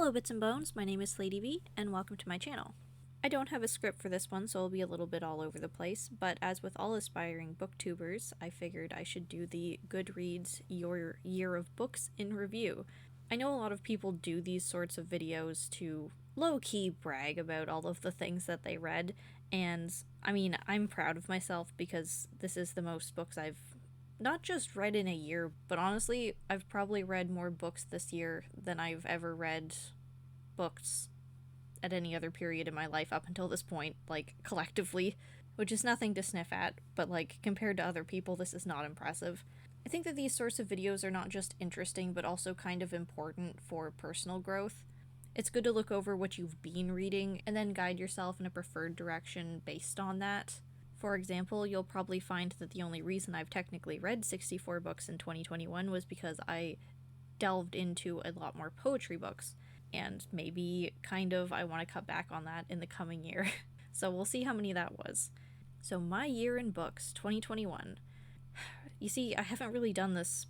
Hello Bits and Bones, my name is Lady V, and welcome to my channel. I don't have a script for this one, so I'll be a little bit all over the place, but as with all aspiring booktubers, I figured I should do the Goodreads Your Year of Books in Review. I know a lot of people do these sorts of videos to low-key brag about all of the things that they read, and I mean, I'm proud of myself because this is the most books I've not just read in a year, but honestly, I've probably read more books this year than I've ever read books at any other period in my life up until this point, like, collectively, which is nothing to sniff at, but, like, compared to other people, this is not impressive. I think that these sorts of videos are not just interesting, but also kind of important for personal growth. It's good to look over what you've been reading and then guide yourself in a preferred direction based on that. For example, you'll probably find that the only reason I've technically read 64 books in 2021 was because I delved into a lot more poetry books, and maybe I want to cut back on that in the coming year. So we'll see how many that was. So my year in books, 2021. You see, I haven't really done this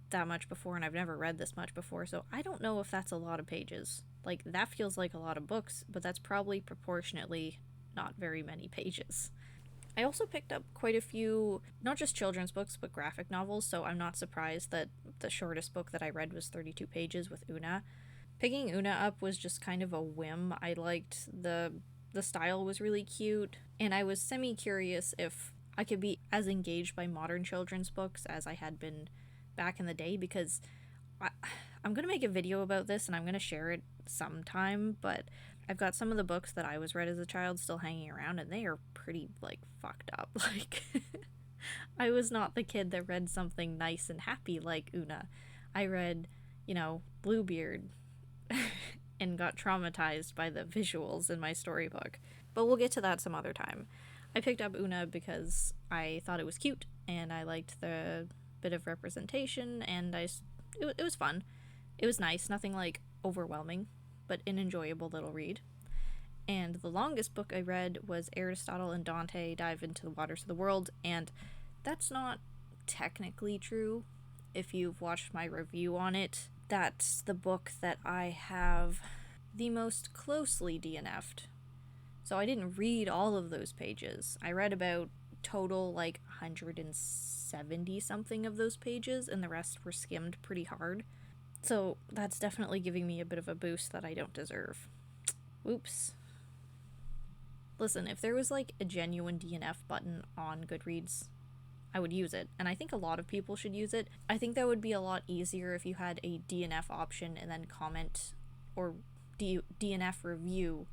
that much before, and I've never read this much before, so I don't know if that's a lot of pages. Like, that feels like a lot of books, but that's probably proportionately not very many pages. I also picked up quite a few, not just children's books, but graphic novels, so I'm not surprised that the shortest book that I read was 32 pages with Una. Picking Una up was just kind of a whim. I liked the style was really cute, and I was semi-curious if I could be as engaged by modern children's books as I had been back in the day, because I'm going to make a video about this and I'm going to share it sometime, but I've got some of the books that I was read as a child still hanging around, and they are pretty, like, fucked up. Like, I was not the kid that read something nice and happy like Una. I read, Bluebeard and got traumatized by the visuals in my storybook. But we'll get to that some other time. I picked up Una because I thought it was cute, and I liked the bit of representation, and it was fun. It was nice, nothing, like, overwhelming, but an enjoyable little read. And the longest book I read was Aristotle and Dante Dive into the Waters of the World, and that's not technically true. If you've watched my review on it, that's the book that I have the most closely DNF'd. So I didn't read all of those pages. I read about total, like, 170 something of those pages, and the rest were skimmed pretty hard. So that's definitely giving me a bit of a boost that I don't deserve. Whoops. Listen, if there was, like, a genuine DNF button on Goodreads, I would use it, and I think a lot of people should use it. I think that would be a lot easier if you had a DNF option and then comment or DNF review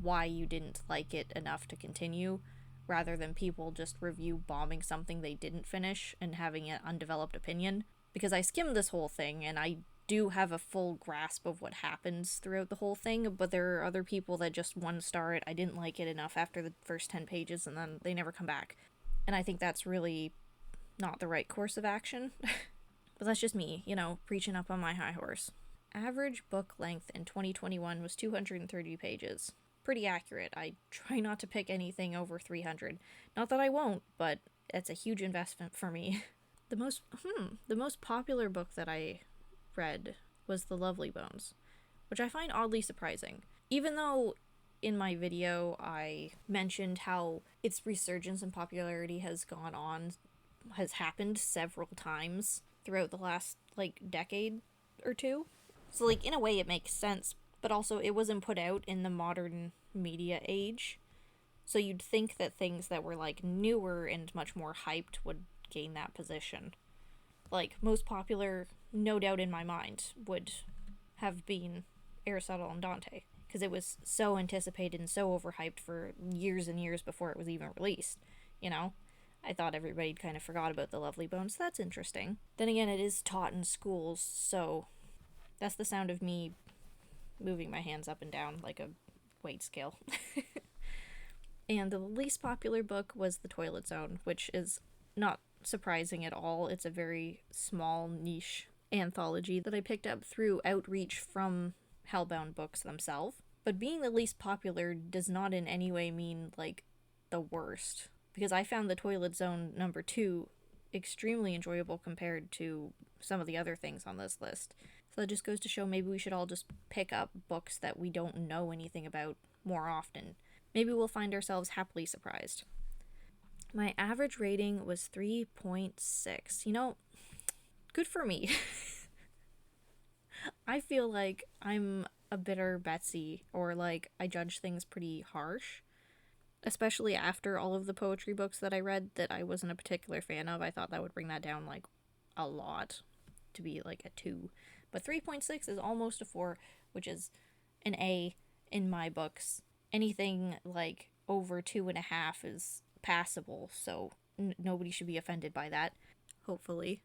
why you didn't like it enough to continue, rather than people just review bombing something they didn't finish and having an undeveloped opinion. Because I skimmed this whole thing, and I do have a full grasp of what happens throughout the whole thing, but there are other people that just one-star it. I didn't like it enough after the first 10 pages, and then they never come back. And I think that's really not the right course of action. But that's just me, preaching up on my high horse. Average book length in 2021 was 230 pages. Pretty accurate. I try not to pick anything over 300. Not that I won't, but it's a huge investment for me. The most popular book that I read was The Lovely Bones, which I find oddly surprising. Even though in my video I mentioned how its resurgence in popularity has happened several times throughout the last, like, decade or two. So, like, in a way it makes sense, but also it wasn't put out in the modern media age. So you'd think that things that were, like, newer and much more hyped would gain that position. Like, most popular, no doubt in my mind, would have been Aristotle and Dante, because it was so anticipated and so overhyped for years and years before it was even released, I thought everybody kind of forgot about The Lovely Bones. That's interesting. Then again, it is taught in schools, so that's the sound of me moving my hands up and down like a weight scale. And the least popular book was The Toilet Zone, which is not surprising at all. It's a very small niche anthology that I picked up through outreach from Hellbound Books themselves. But being the least popular does not in any way mean, like, the worst, because I found The Toilet Zone #2 extremely enjoyable compared to some of the other things on this list. So that just goes to show maybe we should all just pick up books that we don't know anything about more often. Maybe we'll find ourselves happily surprised. My average rating was 3.6. You know, good for me. I feel like I'm a bitter Betsy, or like I judge things pretty harsh. Especially after all of the poetry books that I read that I wasn't a particular fan of. I thought that would bring that down like a lot to be like a 2. But 3.6 is almost a 4, which is an A in my books. Anything like over 2.5 is passable, so nobody should be offended by that. Hopefully.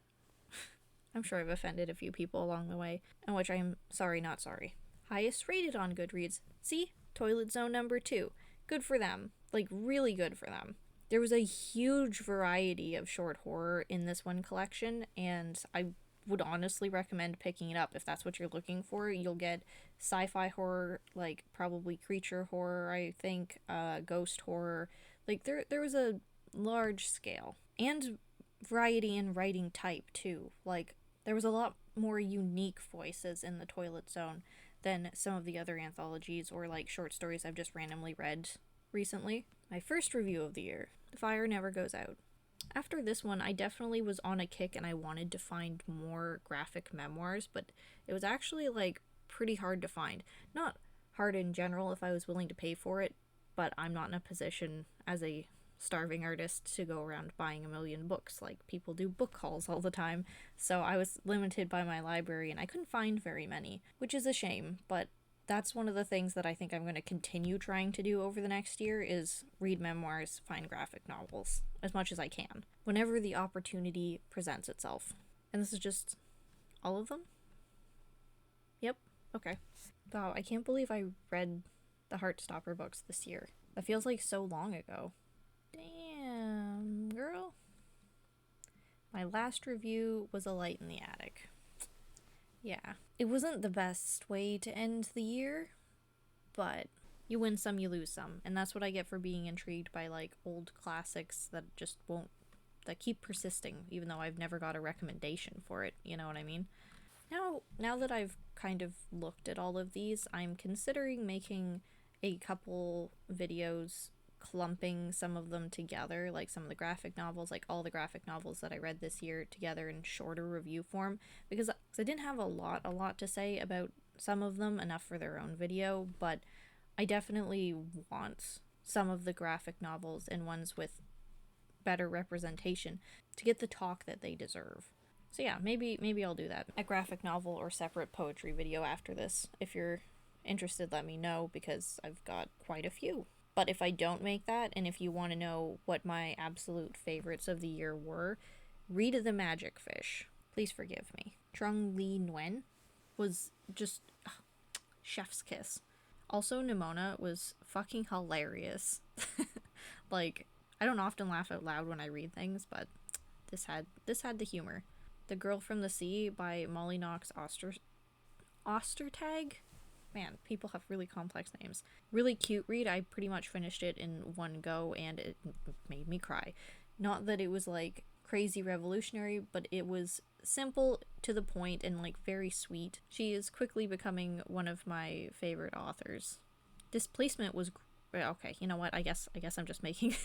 I'm sure I've offended a few people along the way, and which I'm sorry, not sorry. Highest rated on Goodreads. See? Toilet Zone number 2. Good for them. Like, really good for them. There was a huge variety of short horror in this one collection, and I would honestly recommend picking it up if that's what you're looking for. You'll get sci-fi horror, like probably creature horror, I think, ghost horror. Like, there was a large scale. And variety in writing type, too. Like, there was a lot more unique voices in the Toilet Zone than some of the other anthologies or like short stories I've just randomly read recently. My first review of the year, The Fire Never Goes Out. After this one, I definitely was on a kick and I wanted to find more graphic memoirs, but it was actually like pretty hard to find. Not hard in general if I was willing to pay for it, but I'm not in a position as a starving artist to go around buying a million books like people do book hauls all the time, so I was limited by my library and I couldn't find very many, which is a shame, but that's one of the things that I think I'm going to continue trying to do over the next year is read memoirs, find graphic novels, as much as I can, whenever the opportunity presents itself. And this is just all of them? Yep, okay. Wow, I can't believe I read the Heartstopper books this year. That feels like so long ago. Damn, girl. My last review was A Light in the Attic. Yeah, it wasn't the best way to end the year, but you win some, you lose some, and that's what I get for being intrigued by like old classics that just won't, that keep persisting, even though I've never got a recommendation for it, you know what I mean? Now that I've kind of looked at all of these, I'm considering making a couple videos clumping some of them together, like some of the graphic novels, like all the graphic novels that I read this year together in shorter review form, because I didn't have a lot to say about some of them, enough for their own video, but I definitely want some of the graphic novels and ones with better representation to get the talk that they deserve. So yeah, maybe I'll do that. A graphic novel or separate poetry video after this. If you're interested, let me know, because I've got quite a few. But if I don't make that, and if you want to know what my absolute favorites of the year were, read The Magic Fish. Please forgive me. Trung Le Nguyen was just chef's kiss. Also, Nimona was fucking hilarious. Like, I don't often laugh out loud when I read things, but this had the humor. The Girl from the Sea by Molly Knox Ostertag? Man, people have really complex names. Really cute read. I pretty much finished it in one go, and it made me cry. Not that it was, like, crazy revolutionary, but it was simple, to the point, and, like, very sweet. She is quickly becoming one of my favorite authors. Displacement was... Okay, you know what? I guess I'm just making...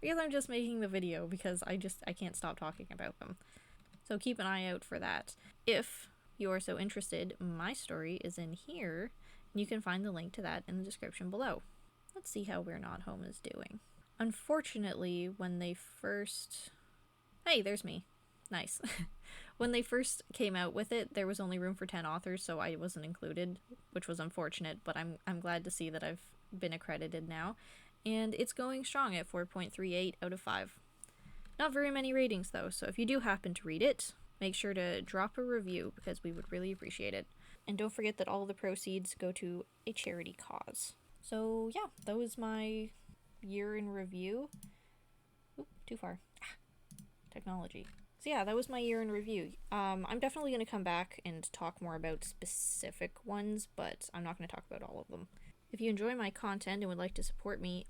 I'm just making the video, because I can't stop talking about them. So keep an eye out for that. If you are so interested, my story is in here. You can find the link to that in the description below. Let's see how We're Not Home is doing. Unfortunately, when they first... Hey, there's me. Nice. When they first came out with it, there was only room for 10 authors, so I wasn't included, which was unfortunate, but I'm glad to see that I've been accredited now. And it's going strong at 4.38 out of 5. Not very many ratings, though, so if you do happen to read it, make sure to drop a review, because we would really appreciate it. And don't forget that all the proceeds go to a charity cause. So yeah, that was my year in review. Oop, too far. Technology. So yeah, that was my year in review. I'm definitely going to come back and talk more about specific ones, but I'm not going to talk about all of them. If you enjoy my content and would like to support me,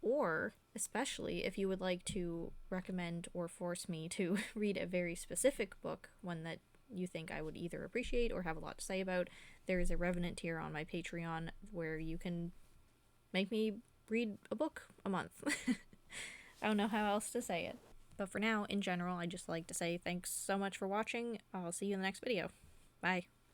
or especially if you would like to recommend or force me to read a very specific book, one that you think I would either appreciate or have a lot to say about. There is a Revenant tier on my Patreon where you can make me read a book a month. I don't know how else to say it. But for now, in general, I just like to say thanks so much for watching. I'll see you in the next video. Bye.